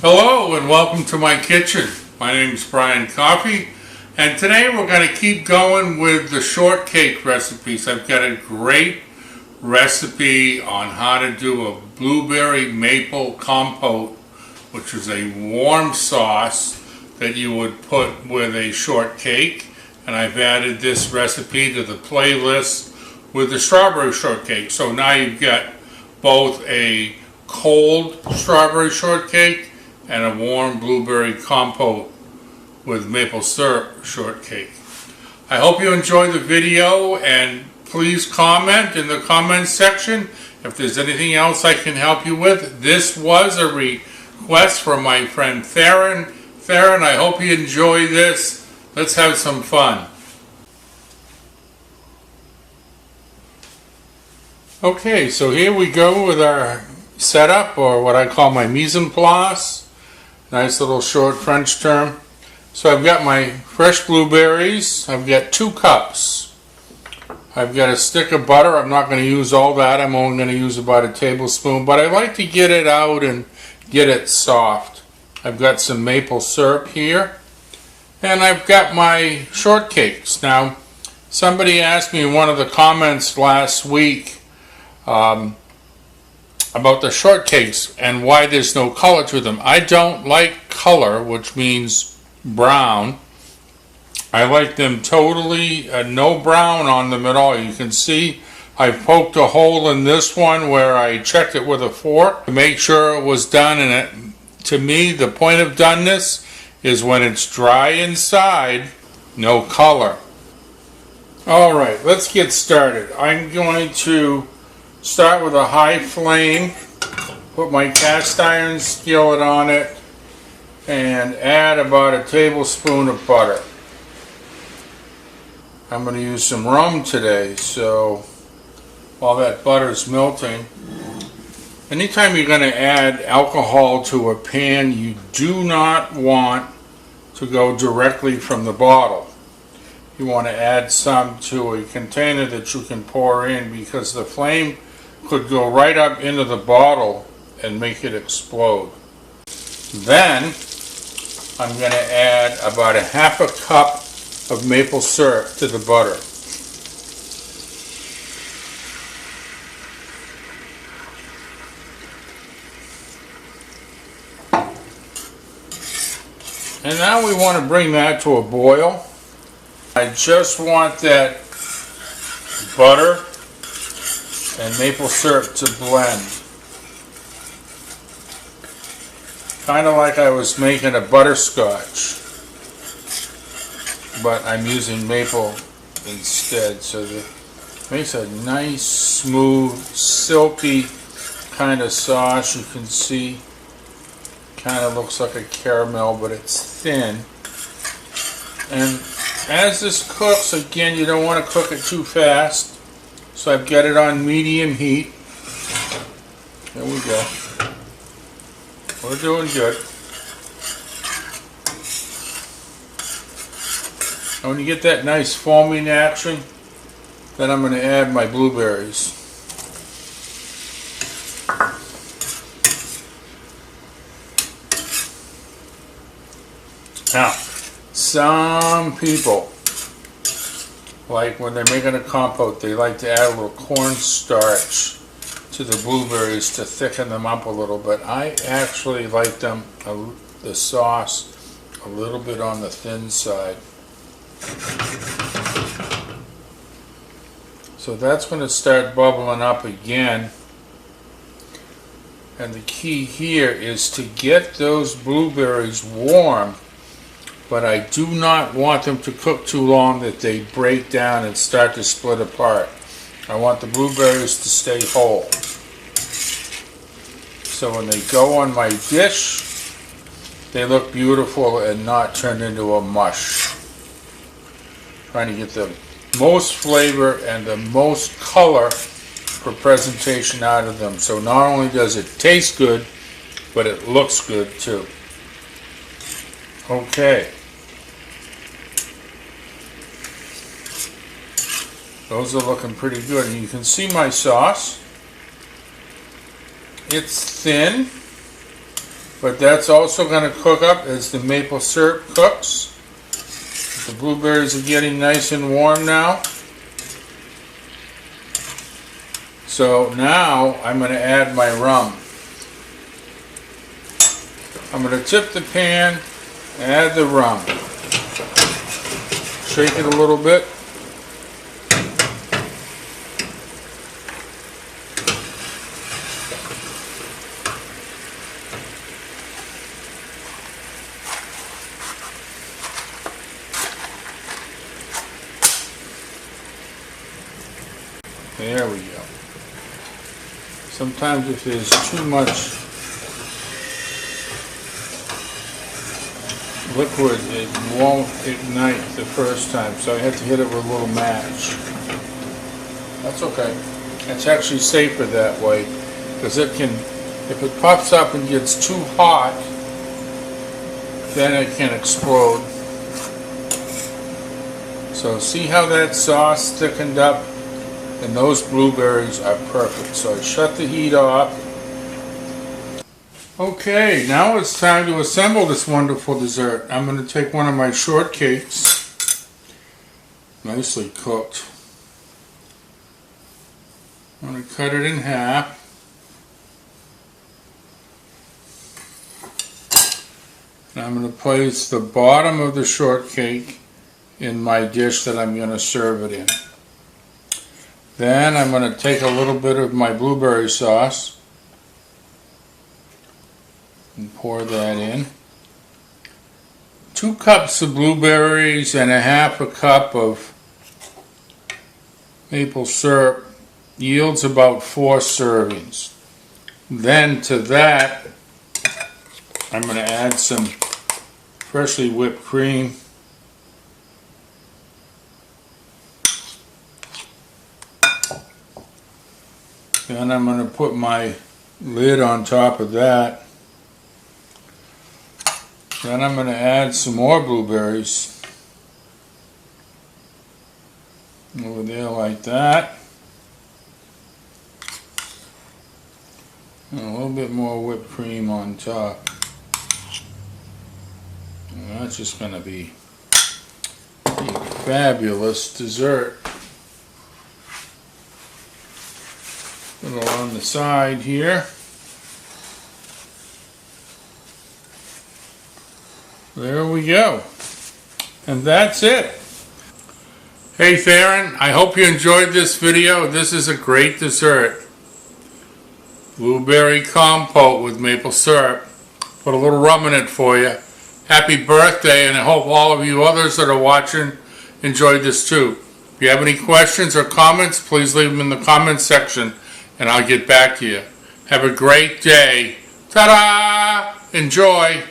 Hello and welcome to my kitchen. My name is Brian Coffey, and today we're going to keep going with the shortcake recipes. I've got a great recipe on how to do a blueberry maple compote, which is a warm sauce that you would put with a shortcake. And I've added this recipe to the playlist with the strawberry shortcake. So now you've got both a cold strawberry shortcake and a warm blueberry compote with maple syrup shortcake. I hope you enjoyed the video, and please comment in the comments section if there's anything else I can help you with. This was a request from my friend Theron. Theron, I hope you enjoy this. Let's have some fun. Okay, so here we go with our setup, or what I call my mise en place. Nice little short French term. So I've got my fresh blueberries. I've got 2 cups. I've got a stick of butter. I'm not going to use all that. I'm only going to use about a tablespoon, but I like to get it out and get it soft. I've got some maple syrup here, and I've got my shortcakes. Now, somebody asked me in one of the comments last week about the shortcakes and why there's no color to them. I don't like color, which means brown. I like them totally no brown on them at all. You can see I poked a hole in this one where I checked it with a fork to make sure it was done, and to me the point of doneness is when it's dry inside, no color. Alright, let's get started. I'm going to start with a high flame, put my cast iron skillet on it, and add about a tablespoon of butter. I'm going to use some rum today, so while that butter is melting, anytime you're going to add alcohol to a pan, you do not want to go directly from the bottle. You want to add some to a container that you can pour in, because the flame could go right up into the bottle and make it explode. Then I'm going to add about a half a cup of maple syrup to the butter. And now we want to bring that to a boil. I just want that butter and maple syrup to blend. Kind of like I was making a butterscotch, but I'm using maple instead, so it makes a nice, smooth, silky kind of sauce. You can see kind of looks like a caramel, but it's thin. And as this cooks, again, you don't want to cook it too fast. So I've got it on medium heat. There we go. We're doing good. And when you get that nice foaming action, then I'm going to add my blueberries. Now, some people, like when they're making a compote, they like to add a little cornstarch to the blueberries to thicken them up a little bit. I actually like them, the sauce, a little bit on the thin side. So that's going to start bubbling up again. And the key here is to get those blueberries warm, but I do not want them to cook too long that they break down and start to split apart. I want the blueberries to stay whole. So when they go on my dish, they look beautiful and not turned into a mush. Trying to get the most flavor and the most color for presentation out of them. So not only does it taste good, but it looks good too. Okay. Those are looking pretty good. And you can see my sauce. It's thin. But that's also going to cook up as the maple syrup cooks. The blueberries are getting nice and warm now. So now I'm going to add my rum. I'm going to tip the pan, add the rum. Shake it a little bit. There we go. Sometimes if there's too much liquid, it won't ignite the first time, so I have to hit it with a little match. That's okay. It's actually safer that way, because it can, if it pops up and gets too hot, then it can explode. So see how that sauce thickened up? And those blueberries are perfect. So I shut the heat off. Okay, now it's time to assemble this wonderful dessert. I'm going to take one of my shortcakes, nicely cooked. I'm going to cut it in half. And I'm going to place the bottom of the shortcake in my dish that I'm going to serve it in. Then I'm going to take a little bit of my blueberry sauce and pour that in. 2 cups of blueberries and a half a cup of maple syrup yields about 4 servings. Then to that, I'm going to add some freshly whipped cream. Then I'm going to put my lid on top of that. Then I'm going to add some more blueberries over there like that. And a little bit more whipped cream on top. And that's just going to be a fabulous dessert. Put it on the side here. There we go. And that's it. Hey Theron, I hope you enjoyed this video. This is a great dessert. Blueberry compote with maple syrup. Put a little rum in it for you. Happy birthday, and I hope all of you others that are watching enjoyed this too. If you have any questions or comments, please leave them in the comments section and I'll get back to you. Have a great day. Ta-da! Enjoy!